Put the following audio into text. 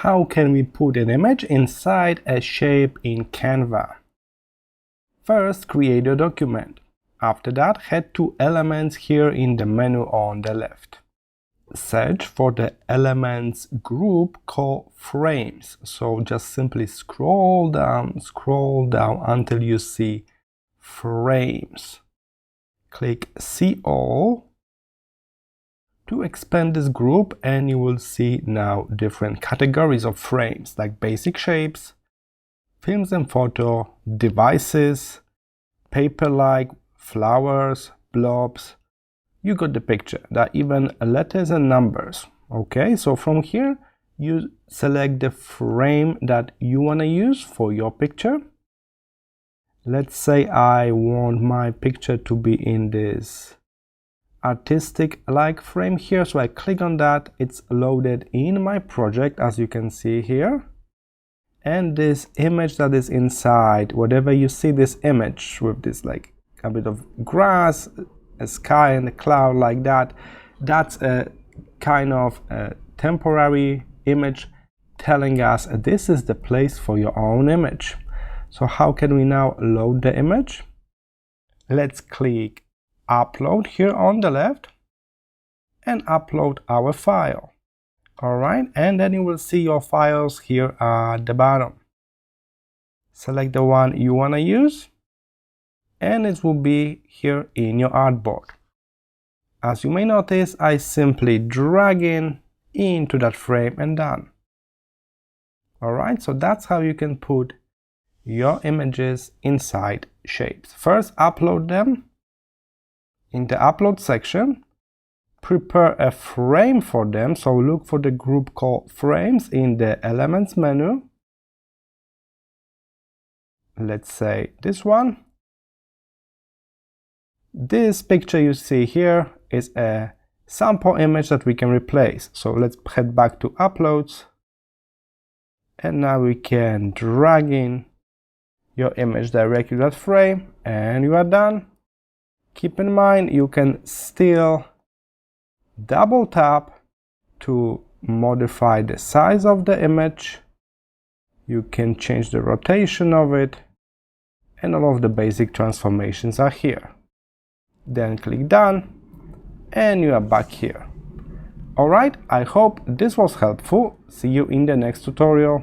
How can we put an image inside a shape in Canva? First, create a document. After that, head to Elements here in the menu on the left. Search for the Elements group called Frames. So just simply scroll down until you see Frames. Click See All to expand this group, and you will see now different categories of frames like basic shapes, films and photo, devices, paper-like, flowers, blobs. You got the picture. There are even letters and numbers. Okay, so from here you select the frame that you want to use for your picture. Let's say I want my picture to be in this artistic like frame here, so I click on that. It's loaded in my project, as you can see here, and this image that is inside, whatever you see, this image with this like a bit of grass, a sky and a cloud like that, that's a kind of a temporary image telling us this is the place for your own image. So how can we now load the image? Let's click Upload here on the left and upload our file. Alright, and then you will see your files here at the bottom. Select the one you want to use, and it will be here in your artboard. As you may notice, I simply drag into that frame and done. Alright, so that's how you can put your images inside shapes. First, upload them. In the upload section, prepare a frame for them, so look for the group called Frames in the Elements menu. Let's say this one. This picture you see here is a sample image that we can replace. So let's head back to Uploads, and now we can drag in your image directly to that frame, and you are done. Keep in mind, you can still double tap to modify the size of the image. You can change the rotation of it, and all of the basic transformations are here. Then click Done, and you are back here. Alright, I hope this was helpful. See you in the next tutorial.